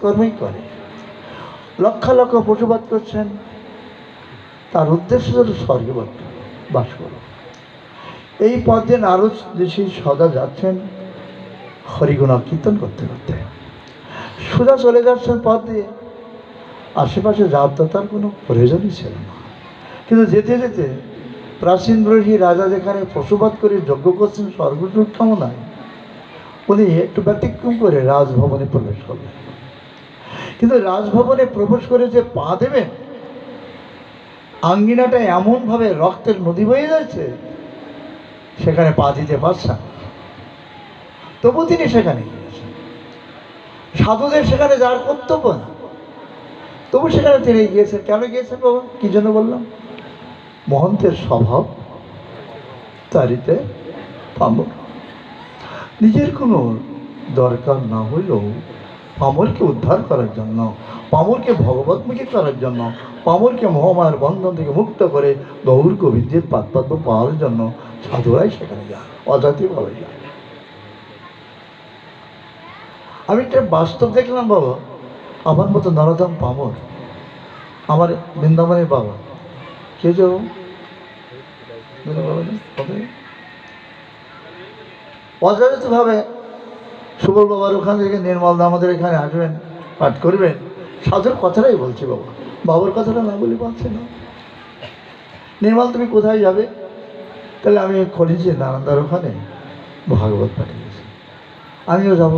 কর্মই করে। লক্ষ লক্ষ পশুপাত করছেন, তার উদ্দেশ্য হল স্বর্গে বাস করো। এই পথ দিয়ে নারদ ঋষি সদা যাচ্ছেন হরিগুণা কীর্তন করতে করতে, সোজা চলে যাচ্ছেন পথ দিয়ে, আশেপাশে যাত্রার কোনো প্রয়োজনই ছিল না। কিন্তু যেতে যেতে প্রাচীন ব্রহ্মী রাজা যেখানে পশুপাত করে যজ্ঞ করছেন স্বর্গসুখ কামনায়, উনি একটু ব্যতিক্রম করে রাজভবনে প্রবেশ করলেন। কিন্তু রাজভবনে প্রবেশ করে যে পা দেবেন, আঙ্গিনাটা এমনভাবে রক্তের নদী বয়ে যাচ্ছে, সেখানে পা দিতে পারছেন। তবু তিনি সেখানে গিয়েছেন। সাধুদের সেখানে যাওয়ার কর্তব্য না, তবু সেখানে তিনি গিয়েছেন। কেন গিয়েছেন বাবা? কি জন্য বললাম? মহন্তের স্বভাব তারিতে পামর। নিজের কোনো দরকার না হইলেও পামরকে উদ্ধার করার জন্য, পামরকে ভগবতমুখী করার জন্য, পামরকে মহামায়ার বন্ধন থেকে মুক্ত করে গৌর গোবিন্দের পাদপদ্ম পাওয়ার জন্য সাধুরাই সেখানে যায়, অজাতিভাবে যায়। আমি একটা বাস্তব দেখলাম বাবা, আমার মতো নরোত্তম পামর, আমার বৃন্দাবনের বাবা, কে যাব অযাচিতভাবে সুবল বাবার ওখান থেকে নির্মল দা আমাদের এখানে আসবেন, পাঠ করবেন। সাধুর কথাটাই বলছি বাবা, বাবার কথাটা না বলে পারছে না। নির্মল তুমি কোথায় যাবে? তাহলে আমি কলেজে নারায়ণদার ওখানে ভাগবত পাঠিয়েছি, আমিও যাব।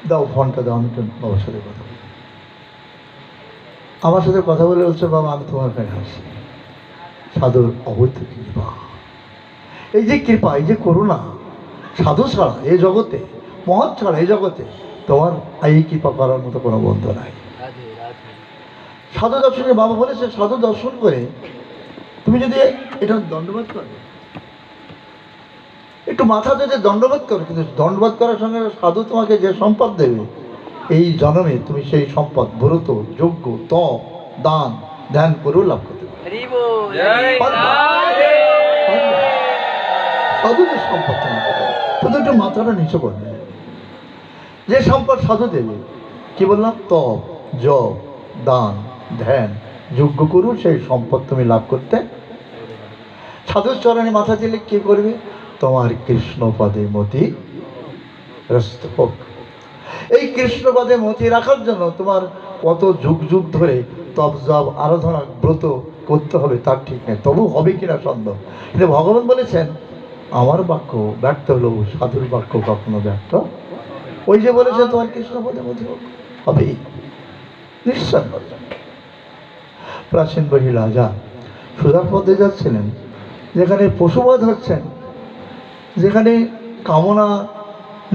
দাও ফোনটা দাও, আমি একটু বাবার সাথে কথা বলি। আমার সাথে কথা বলে বলছে, বাবা আমি তোমার কাছে আসছি। সাধুর অবৈধ কৃপা, এই যে কৃপা, এই যে করুণা, সাধু ছাড়া এই জগতে, মহৎ ছাড়া এই জগতে তোমার এই কৃপা করার মতো কোনো বন্ধু নাই। সাধু দর্শনে বাবা বলেছে, সাধু দর্শন করে তুমি যদি এটা দণ্ডবোধ করো, একটু মাথা যদি দণ্ডবোধ করো, কিন্তু দণ্ডবোধ করার সঙ্গে সাধু তোমাকে যে সম্পদ দেবে, এই জন্মে তুমি সেই সম্পদ ব্রত, যজ্ঞ, তপ, দান, ধ্যান করেও লাভ করতে পারবে। সাধুদের সম্পদ তোমাকে দেবে, শুধু একটু মাথাটা নিচু করবে। যে সম্পদ সাধু দেবে, কি বললাম, তপ, জপ, দান, ধ্যান, যজ্ঞ করুন, সেই সম্পদ তুমি লাভ করতে। সাধুর চরণে মাথা দিলে কি করবে? তোমার কৃষ্ণপদে মতি রস্ত হোক। এই কৃষ্ণপদে মতি রাখার জন্য তোমার কত যুগ যুগ ধরে তপ, জপ, আরাধনা, ব্রত করতে হবে তার ঠিক নেই, তবু হবে কিনা সন্দেহ। কিন্তু ভগবান বলেছেন, আমার বাক্য ব্যর্থ হলেও সাধুর বাক্য কখনো ব্যর্থ। ওই যে বলেছে তোমার কৃষ্ণপদে মতি হোক, হবেই নিশ্চয়। প্রাচীন বহি রাজা সুধার পথে যাচ্ছিলেন, যেখানে পশুবধ হচ্ছেন, যেখানে কামনা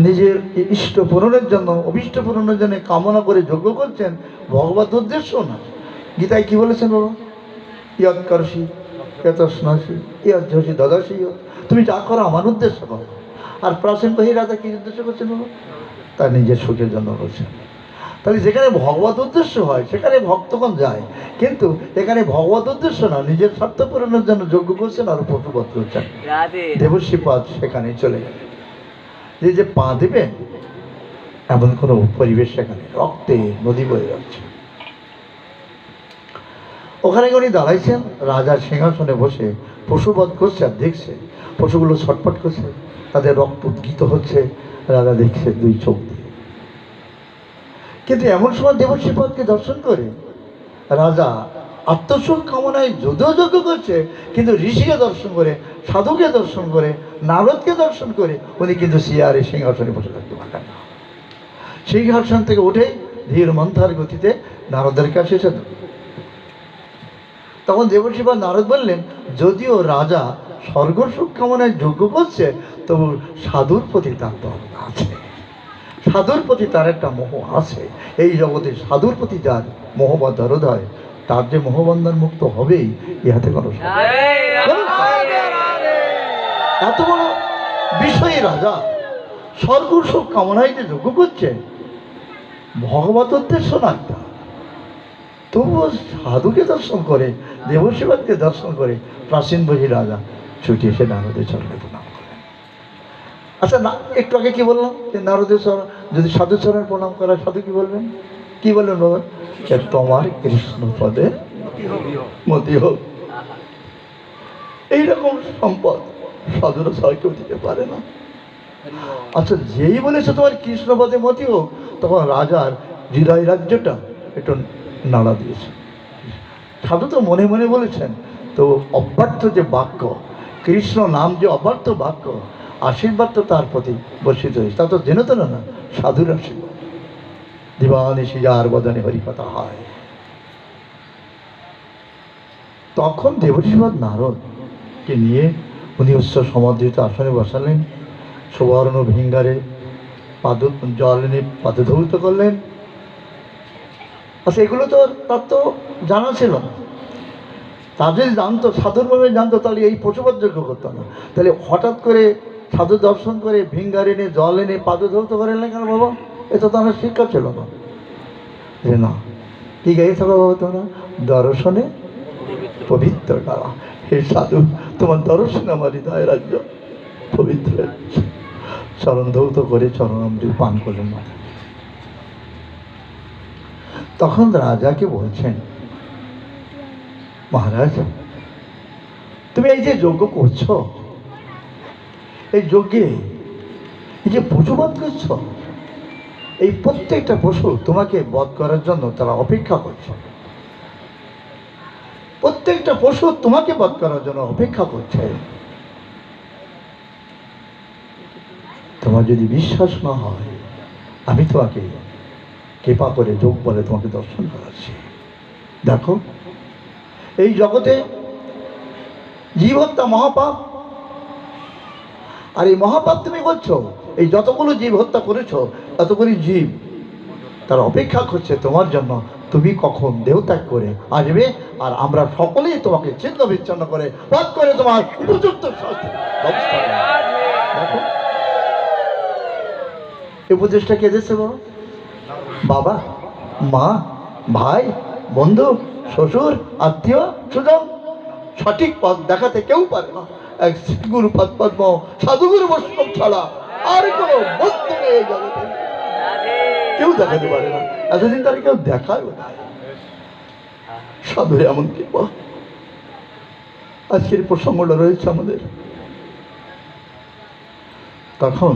নিজের ইষ্ট পূরণের জন্য, অভিষ্ট পূরণের জন্য কামনা করে যজ্ঞ করছেন, ভগবত উদ্দেশ্য না। গীতায় কি বলেছেন বাবা? ইয়ৎ করসি ইয়তস্নাসি ইয়জ্জসি দদাসি ইয়ৎ, তুমি যা করো আমার উদ্দেশ্য করো। আর প্রাচীন বহি রাজা কি উদ্দেশ্য করছেন বাবা? তার নিজের সুখের জন্য করছেন। তাহলে যেখানে ভগবত উদ্দেশ্য হয় সেখানে ভক্তগণ যায়, কিন্তু এখানে ভগবত উদ্দেশ্য না, নিজের স্বার্থ পূরণের জন্য যজ্ঞ করছেন আর পশুবধ করছেন। দেবর্ষী পাদ সেখানে চলে গেল। যে পা দেবে এমন কোনো পরিবেশ সেখানে, রক্তে নদী বয়ে যাচ্ছে। ওখানে উনি দাঁড়াইছেন, রাজার সিংহাসনে বসে পশুবধ করছে আর দেখছে পশুগুলো ছটফট করছে, তাদের রক্ত উদ্গীত হচ্ছে, রাজা দেখছে দুই চোখ দিয়ে। কিন্তু এমন সময় দেবর্ষী পদকে দর্শন করে রাজা আত্মসুখ কামনায় যদিও যজ্ঞ করছে, কিন্তু ঋষিকে দর্শন করে, সাধুকে দর্শন করে, নারদকে দর্শন করে উনি কিন্তু সিয়ারে সিংহাসনে বসে থাকতে পারেন না। সিংহাসন থেকে উঠে ধীর মন্থার গতিতে নারদের কাছে এসে, তখন দেবর্ষী পদ নারদ বললেন, যদিও রাজা স্বর্গসুখ কামনায় যজ্ঞ করছে, তবু সাধুর প্রতি তার দরদ আছে, সাধুর প্রতি তার একটা মোহ আছে। এই জগতে সাধুর প্রতি যার মোহ বা দরদ হয়, তার যে মোহবন্ধন মুক্ত হবেই, ইহাতে কোনো এত বড় বিষয়ী রাজা স্বর্গসুখ কামনায় যে যজ্ঞ করছে, ভগবত উদ্দেশ্য না একটা, তবুও সাধুকে দর্শন করে, দেবশিবাদকে দর্শন করে প্রাচীন বহি রাজা ছুটি এসে নারদের চরণে প্রণাম করেন। আচ্ছা না, একটু আগে কি বললাম যে নারদেশ্বর যদি সাধুচরণ প্রণাম করা, সাধু কি বলবেন? কি বলবেন বাবা? যে তোমার কৃষ্ণ পদে মতি হোক। এইরকম সম্পদ সাধুরা ছয় কেউ দিতে পারে না। আচ্ছা, যেই বলেছে তোমার কৃষ্ণ পদে মতি হোক, তখন রাজার হৃদয় রাজ্যটা একটু নাড়া দিয়েছে। সাধু তো মনে মনে বলেছেন, তো অব্যর্থ যে বাক্য, কৃষ্ণ নাম যে অব্যর্থ বাক্য, আশীর্বাদ তো তার প্রতি বর্ষিত হয়েছে। তা তো জেনে তো না সাধুর আশীর্বাদ। দিবানিশি যার বদনে হরিকথা হয়। তখন দেবর্ষিবাদ নারদকে নিয়ে উনি উচ্চ সমাদৃত আসনে বসালেন, সুবর্ণ ভিঙ্গারে জল এনে পাদধৌত করলেন। আচ্ছা, এগুলো তো তার তো জানা ছিল না। তা যদি জানতো, সাধুরভাবে জানতো, তাহলে এই পশুবৎযোগ্য করতো না। তাহলে হঠাৎ করে সাধু দর্শন করে ভিঙ্গার এনে জল এনে পাদধৌত করেন না কেন বাবা? এ তো তার শিক্ষা ছিল না। যে না, কি গাই থাকো বাবা তোমরা? দর্শনে পবিত্র করা। হে সাধু, তোমার দর্শনে আমার হৃদয় রাজ্য পবিত্র। চরণ ধৌত করে চরণামৃত পান করলেন না। তখন রাজাকে বলছেন, মহারাজ, তুমি এই যে যজ্ঞ করছো, এই যজ্ঞে এই যে পশুবধ করছো, এই প্রত্যেকটা পশু তোমাকে বধ করার জন্য তারা অপেক্ষা করছে। প্রত্যেকটা পশু তোমাকে বধ করার জন্য অপেক্ষা করছে। তোমার যদি বিশ্বাস না হয়, আমি তোমাকে কৃপা করে যোগ বলে তোমাকে দর্শন করাচ্ছি। দেখো, এই জগতে জীব হত্যা মহাপাপ, আর এই মহাপাপ তুমি করছো। এই যতগুলো জীব হত্যা করেছো, ততগুলি জীব তার অপেক্ষা করছে তোমার জন্য। তুমি কখন দেহত্যাগ করে আসবে, আর আমরা সকলেই তোমাকে ছিন্ন বিচ্ছিন্ন করে বধ করে তোমার উপযুক্ত শাস্তির ব্যবস্থা করব। দেখো, এই উপদেশটা কে দিয়েছে বাবা? বাবা, মা, ভাই, বন্ধু, শ্বশুর, আত্মীয় সুজন সঠিক পথ দেখাতে কেউ পারে না। এক গুরু পদ্ম সাধুগুরু বৈষ্ণব ছাড়া আর কোনো বন্ধু নেই এই জগতে, কেউ দেখাতে পারে না। এতদিন তারা কেউ দেখায় না। সাধুরে এমন কৃপা। আজকের প্রসঙ্গটা রয়েছে আমাদের। তখন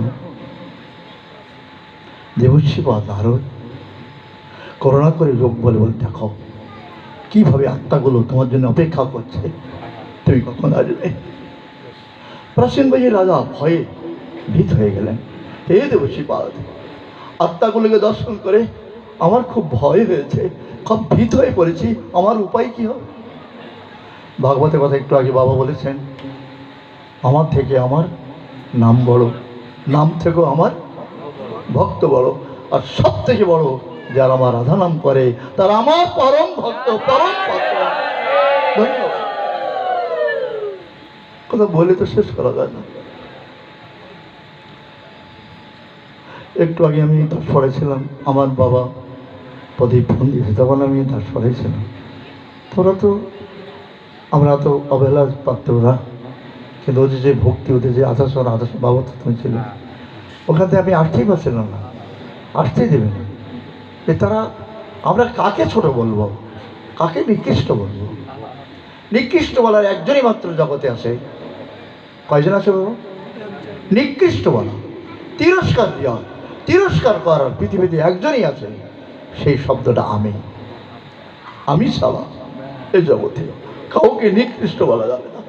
দেবর্ষি বা নারদ করুণা করে লোক বলে বলে, দেখো কিভাবে আত্মাগুলো তোমার জন্য অপেক্ষা করছে, তুমি কখন আসবে। প্রাচীন বই রাজা ভয়ে ভীত হয়ে গেলেন। হে দেবর্ষিপাদ, আত্মাগুলোকে দর্শন করে আমার খুব ভয় হয়েছে, খুব ভীত হয়ে পড়েছি, আমার উপায় কি হবে? ভাগবতের কথা একটু আগে বাবা বলেছেন, আমার থেকে আমার নাম বড়, নাম থেকেও আমার ভক্ত বড়, আর সব থেকে বড় যারা আমার রাধা নাম করে তারা আমার পরম ভক্ত, পরম ভক্ত। ধন্যবাদ। কথা বলে তো শেষ করা যায় না। একটু আগে আমি দাস পড়েছিলাম, আমার বাবা প্রদীপ ফোন দিয়েছে, তখন আমি দাস পড়েছিলাম। তোরা তো, আমরা তো অবহেলা পারত ওরা, কিন্তু ওদের যে ভক্তি, ওদের যে আদর্শ বাবা তো তুমি ছিল, ওখান থেকে আমি আসতেই পারছিলাম না, আসতেই দেবে না। যে তারা, আমরা কাকে ছোট বলবো, কাকে নিকৃষ্ট বলবো? নিকৃষ্ট বলার একজনই মাত্র জগতে আছে। কয়জন আছে বাবা? নিকৃষ্ট বলা, তিরস্কার দেওয়া, তিরস্কার করার পৃথিবীতে একজনই আছে, সেই শব্দটা আমি। আমি ছাড়া এই জগতে কাউকে নিকৃষ্ট বলা যাবে না।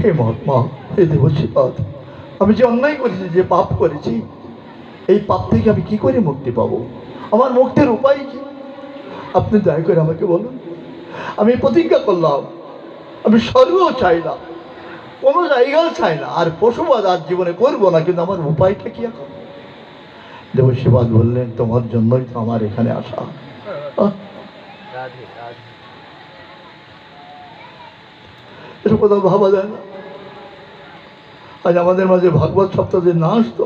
হে মহাত্মা, হে দেবর্ষিপাদ, আমি যে অন্যায় করেছি, যে পাপ করেছি, এই পাপ থেকে আমি কি করে মুক্তি পাবো? আমার মুক্তির উপায় কি? আপনি দয়া করে আমাকে বলুন। আমি প্রতিজ্ঞা করলাম, আমি স্বর্গও চাই না, কোনো জায়গাও চাই না, আর পশুবাদ আর জীবনে করবো না, কিন্তু আমার উপায়টা কি এখন? দেবর্ষিপাদ বললেন, তোমার জন্যই তো আমার এখানে আসা। এটা কোথাও ভাবা যায় না। আজ আমাদের মাঝে ভাগবত সপ্তাহে না আসতো,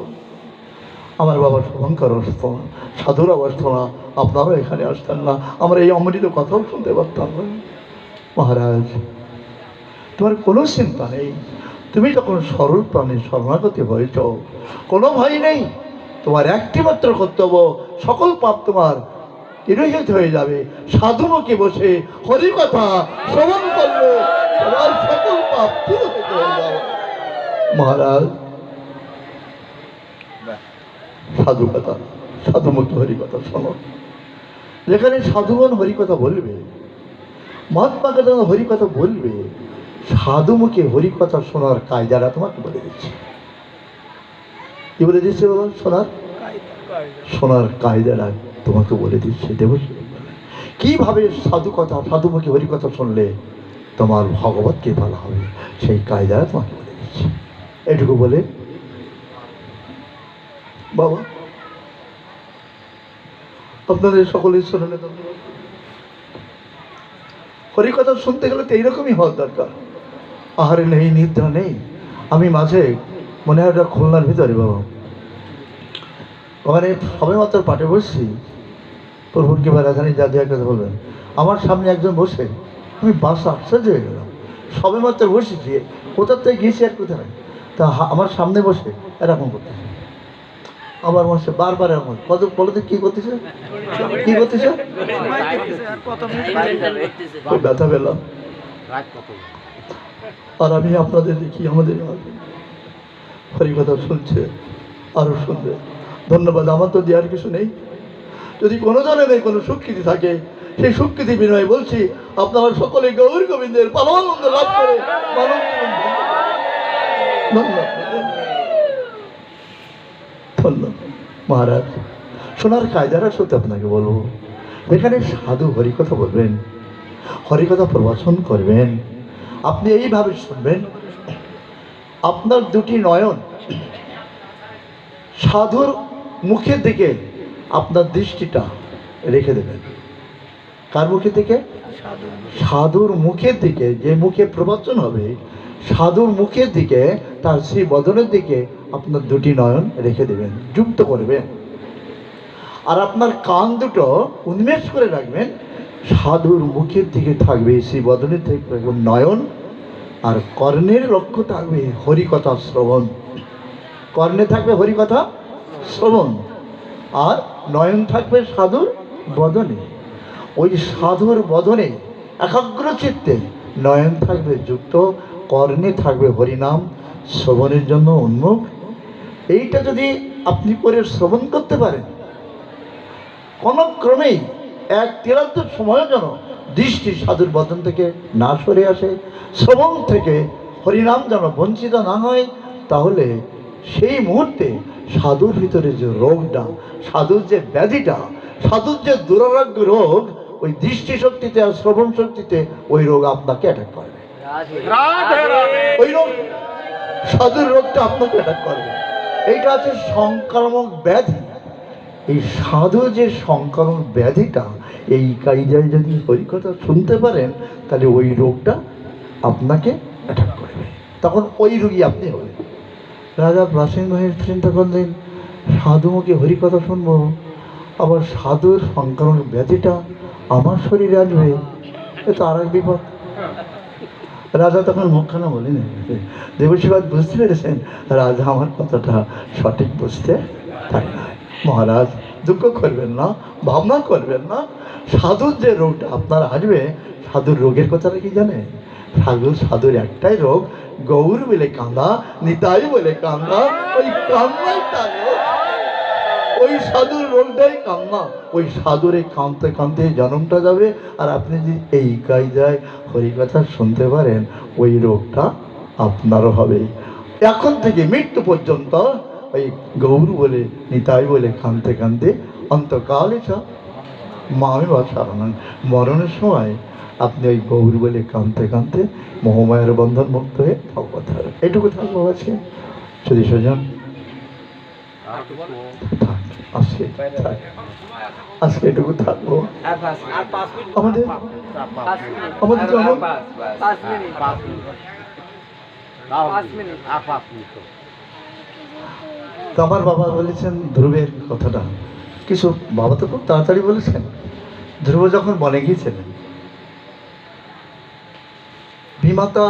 আমার বাবা শুভঙ্কর আসতো না, সাধুরা আসতো না, আপনারাও এখানে আসতেন না, আমরা এই অমৃত কথাও শুনতে পারতাম না। মহারাজ, তোমার কোনো চিন্তা নেই, তুমি যখন সরল প্রাণী শরণাগতি হয়েছ, কোনো ভয় নেই। তোমার একটি মাত্র কর্তব্য, সকল পাপ তোমার নিরহিত হয়ে যাবে। সাধুমুখে বসে হরিকথা শ্রবণ করলে তোমার সকল পাপ নিরহিত হয়ে যাবে। মহারাজ, সাধু কথা, সাধুমুখে হরিকথা শোনো। যেখানে সাধুগণ হরিকথা বলবে, মহাত্মাকে যখন হরিকথা বলবে, সাধুমুখে হরিকথা শোনার কায়দাটা তোমাকে বলে দিচ্ছে। কি বলে দিচ্ছে বাবা? শোনার কায়দাটা তোমাকে বলে দিচ্ছে। দেবশ্রী, কিভাবে সাধু কথা, সাধুমুখে হরিকথা শুনলে তোমার ভগবত কৃপা হবে, সেই কায়দাটা তোমাকে বলে দিচ্ছে। এটুকু বলে বাবা আপনাদের সকলের শরণে ধন্যবাদ। হরিকথা শুনতে গেলে তো এইরকমই হওয়ার দরকার। আহারে নেই, নিদ্রা নেই। আমি মাঝে মনে হয় ওটা খুলনার ভিতরে বাবা, ওখানে সবে মাত্র পাঠে বসছি, প্রভুর কিংবা রাজধানী জাতীয় কথা বলবেন, আমার সামনে একজন বসে, আমি বাসা আশ্চর্য হয়ে গেলাম। সবে মাত্র বসেছি, কোথার থেকে গিয়েছি আর কোথায়, তা আমার সামনে বসে এরকম করতেছে। আমার মনে বারবার এরকম কত বলতে, কি করতেছে, কি করতেছে, ব্যথা পেলাম। আর আমি আপনাদের দেখি, আমাদের হরিকথা শুনছে, আরো শুনবে। ধন্যবাদ, আমার তো দেওয়ার কিছু নেই। যদি কোনো জনের কোনো স্বীকৃতি থাকে, সেই স্বীকৃতি বিনয় বলছি, আপনারা সকলে গৌর গোবিন্দের পরমানন্দ লাভ করে ধন্যবাদ। মহারাজ, শোনার কায়দারা সত্যি আপনাকে বলবো, এখানে সাধু হরিকথা বলবেন, হরিকথা প্রবচন করবেন, আপনি এইভাবে শুনবেন। আপনার দুটি নয়ন সাধুর মুখের দিকে আপনার দৃষ্টিটা রেখে দেবেন। কার মুখের দিকে? সাধুর মুখের দিকে। যে মুখে প্রবচন হবে, সাধুর মুখের দিকে, তার সেই বদনের দিকে আপনার দুটি নয়ন রেখে দেবেন, যুক্ত করবেন। আর আপনার কান দুটো উন্মেষ করে রাখবেন, সাধুর মুখের দিকে থাকবে সেই বদনের থেকে নয়ন, আর কর্ণের লক্ষ্য থাকবে হরিকথা শ্রবণ। কর্ণে থাকবে হরিকথা শ্রবণ, আর নয়ন থাকবে সাধুর বদনে। ওই সাধুর বদনে একাগ্র চিত্তে নয়ন থাকবে যুক্ত, কর্ণে থাকবে হরিনাম শ্রবণের জন্য উন্মুখ। এইটা যদি আপনি করে শ্রবণ করতে পারেন, কোনো ক্রমেই এক তিরান্ত সময়ের জন্য দৃষ্টি সাধুর বদন থেকে না সরে আসে, শ্রবণ থেকে হরিনাম যেন বঞ্চিত না হয়, তাহলে সেই মুহূর্তে সাধুর ভিতরে যে রোগটা, সাধুর যে ব্যাধিটা, সাধুর যে দুরারোগ্য রোগ, ওই দৃষ্টি শক্তিতে আর শ্রবণ শক্তিতে ওই রোগ আপনাকে অ্যাটাক করবে। ওই রোগ, সাধুর রোগটা আপনাকে অ্যাটাক করবে। এইটা আছে সংক্রামক ব্যাধি। এই সাধু যে সংক্রামক ব্যাধিটা, এই কায়দায় যদি হরিকথা শুনতে পারেন, তাহলে ওই রোগটা আপনাকে অ্যাটাক করবে, তখন ওই রোগী আপনি হবেন। রাজা প্রাচীন ভাইয়ের চিন্তা করলেন, সাধুমুখে হরিকথা শুনবো, আবার সাধুর সংক্রামক ব্যাধিটা আমার শরীরে আসবে, এ তো আর এক বিপদ। রাজা তখন মুখখানা বলেন, দেবশিবাদ বুঝতে পেরেছেন, রাজা আমার কথাটা সঠিক বুঝতে পারে না। মহারাজ, দুঃখ করবেন না, ভাবনা করবেন না। সাধুর যে রোগটা আপনার আসবে, সাধুর রোগের কথাটা কি জানেন? সাধুর একটাই রোগ, গৌর বলে কান্দা, নিতাই বলে কান্দা। ওই কান্নাই তার রোগ, ওই সাধুর রোগটাই কান্না। ওই সাধুরে কাঁদতে কাঁদতে জন্মটা যাবে। আর আপনি যদি এই কায়দায় হরিকথা শুনতে পারেন, ওই রোগটা আপনারও হবে। এখন থেকে মৃত্যু পর্যন্ত ওই গৌর বলে, নিতাই বলে কাঁদতে কাঁদতে অন্তকালে মামি বা সারানন, মরণের সময় আপনি ওই গৌর বলে কাঁদতে কাঁদতে মোহমায়ের বন্ধন মুক্ত হয়ে ভগবত হবে। এটুকু থাকবো আছে শুধু সজন। আজকে এটুকু থাকবো। আমাদের আমাদের তো আমার বাবা বলেছেন ধ্রুবের কথাটা কিছু, বাবা তো খুব তাড়াতাড়ি বলেছেন। ধ্রুব যখন বনে গিয়েছিলেন, বিমাতা